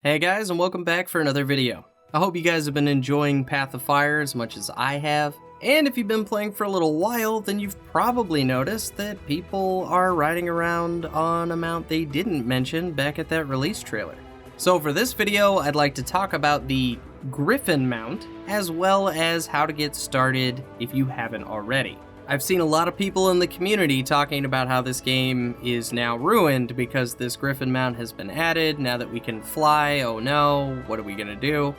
Hey guys, and welcome back for another video. I hope you guys have been enjoying Path of Fire as much as I have. And if you've been playing for a little while, then you've probably noticed that people are riding around on a mount they didn't mention back at that release trailer. So for this video, I'd like to talk about the Griffon Mount, as well as how to get started if you haven't already. I've seen a lot of people in the community talking about how this game is now ruined because this Griffon Mount has been added. Now that we can fly, oh no, what are we gonna do?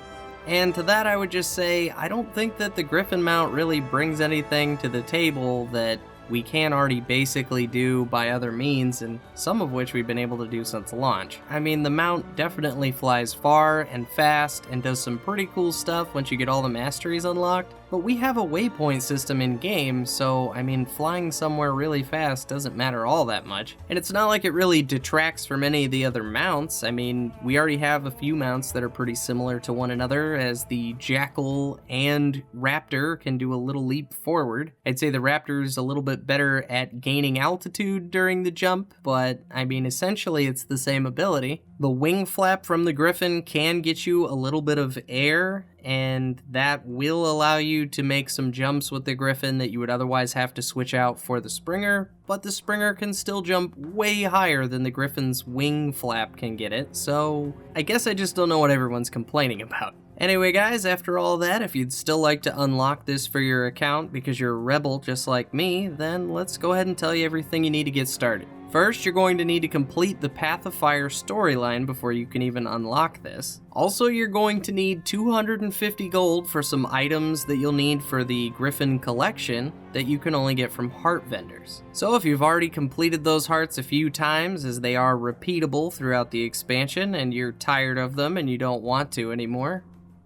And to that I would just say, I don't think that the Griffon Mount really brings anything to the table that we can already basically do by other means, and some of which we've been able to do since launch. I mean, the mount definitely flies far and fast and does some pretty cool stuff once you get all the masteries unlocked, but we have a waypoint system in game, so I mean, flying somewhere really fast doesn't matter all that much. And it's not like it really detracts from any of the other mounts. I mean, we already have a few mounts that are pretty similar to one another, as the Jackal and Raptor can do a little leap forward. I'd say the Raptor's a little bit better at gaining altitude during the jump, but I mean, essentially it's the same ability. The wing flap from the Griffon can get you a little bit of air, and that will allow you to make some jumps with the Griffon that you would otherwise have to switch out for the Springer, but the Springer can still jump way higher than the Griffon's wing flap can get it, so I guess I just don't know what everyone's complaining about. Anyway guys, after all that, if you'd still like to unlock this for your account because you're a rebel just like me, then let's go ahead and tell you everything you need to get started. First, you're going to need to complete the Path of Fire storyline before you can even unlock this. Also, you're going to need 250 gold for some items that you'll need for the Griffon collection that you can only get from heart vendors. So if you've already completed those hearts a few times, as they are repeatable throughout the expansion, and you're tired of them and you don't want to anymore,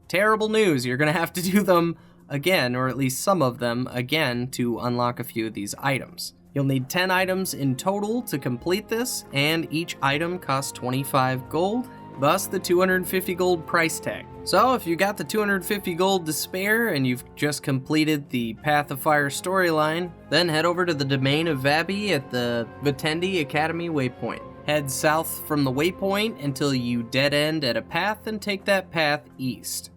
terrible news, you're going to have to do them again, or at least some of them again, to unlock a few of these items. You'll need 10 items in total to complete this, and each item costs 25 gold, thus the 250 gold price tag. So if you got the 250 gold to spare and you've just completed the Path of Fire storyline, then head over to the domain of Vabi at the Vitendi Academy waypoint. Head south from the waypoint until you dead end at a path and take that path east.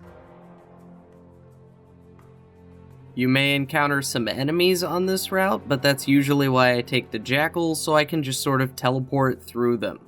You may encounter some enemies on this route, but that's usually why I take the Jackal, so I can just sort of teleport through them.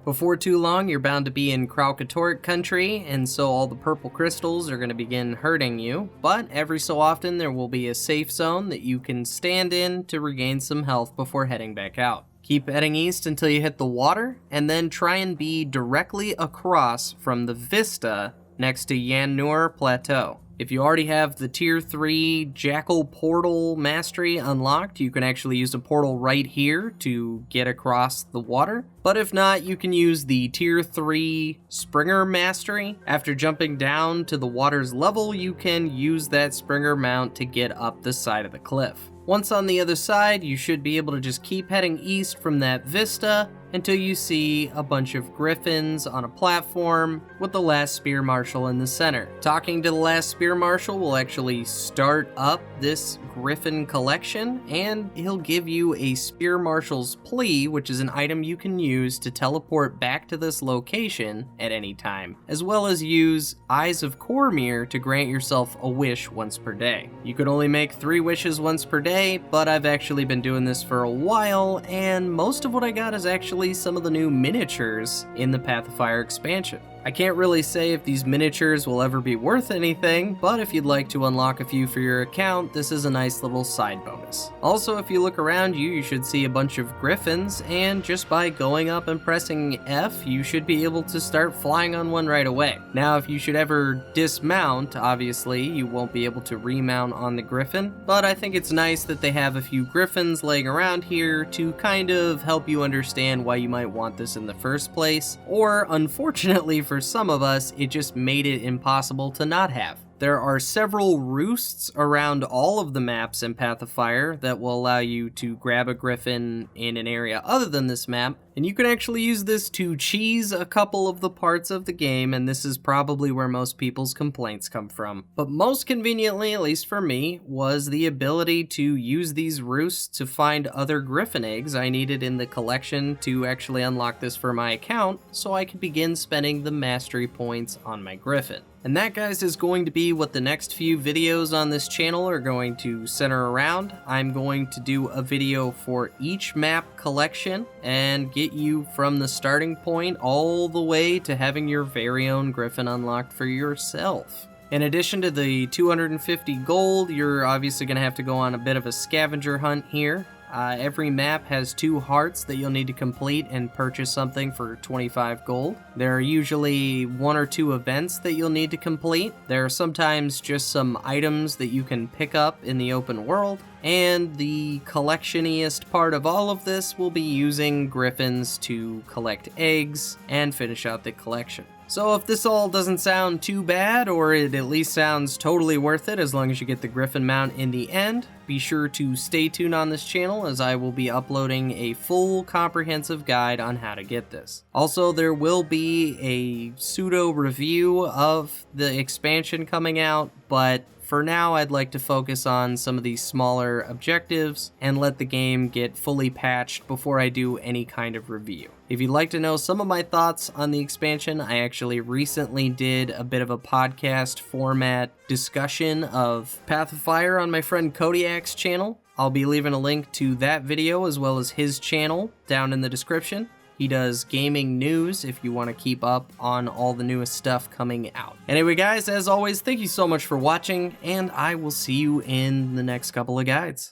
Before too long, you're bound to be in Kralkatorrik country, and so all the purple crystals are going to begin hurting you, but every so often there will be a safe zone that you can stand in to regain some health before heading back out. Keep heading east until you hit the water, and then try and be directly across from the vista next to Yan-Nur Plateau. If you already have the Tier 3 Jackal Portal Mastery unlocked, you can actually use a portal right here to get across the water. But if not, you can use the Tier 3 Springer Mastery. After jumping down to the water's level, you can use that Springer mount to get up the side of the cliff. Once on the other side, you should be able to just keep heading east from that vista until you see a bunch of Griffons on a platform with the last Spear Marshal in the center. Talking to the last Spear Marshal will actually start up this Griffon collection, and he'll give you a Spear Marshal's Plea, which is an item you can use to teleport back to this location at any time, as well as use Eyes of Cormyr to grant yourself a wish once per day. You could only make 3 wishes once per day, but I've actually been doing this for a while, and most of what I got is actually some of the new miniatures in the Path of Fire expansion. I can't really say if these miniatures will ever be worth anything, but if you'd like to unlock a few for your account, this is a nice little side bonus. Also, if you look around you, you should see a bunch of Griffons, and just by going up and pressing F, you should be able to start flying on one right away. Now, if you should ever dismount, obviously, you won't be able to remount on the Griffon, but I think it's nice that they have a few Griffons laying around here to kind of help you understand why you might want this in the first place, or unfortunately for some of us, it just made it impossible to not have. There are several roosts around all of the maps in Path of Fire that will allow you to grab a griffin in an area other than this map, and you can actually use this to cheese a couple of the parts of the game, and this is probably where most people's complaints come from. But most conveniently, at least for me, was the ability to use these roosts to find other griffin eggs I needed in the collection to actually unlock this for my account, so I could begin spending the mastery points on my griffin. And that, guys, is going to be what the next few videos on this channel are going to center around. I'm going to do a video for each map collection and get you from the starting point all the way to having your very own griffin unlocked for yourself. In addition to the 250 gold, you're obviously going to have to go on a bit of a scavenger hunt here. Every map has 2 hearts that you'll need to complete and purchase something for 25 gold. There are usually 1 or 2 events that you'll need to complete. There are sometimes just some items that you can pick up in the open world. And the collection-iest part of all of this will be using griffins to collect eggs and finish out the collection. So if this all doesn't sound too bad, or it at least sounds totally worth it as long as you get the Griffon Mount in the end, be sure to stay tuned on this channel as I will be uploading a full comprehensive guide on how to get this. Also, there will be a pseudo review of the expansion coming out, but for now, I'd like to focus on some of these smaller objectives and let the game get fully patched before I do any kind of review. If you'd like to know some of my thoughts on the expansion, I actually recently did a bit of a podcast format discussion of Path of Fire on my friend Codiak's channel. I'll be leaving a link to that video as well as his channel down in the description. He does gaming news if you want to keep up on all the newest stuff coming out. Anyway, guys, as always, thank you so much for watching, and I will see you in the next couple of guides.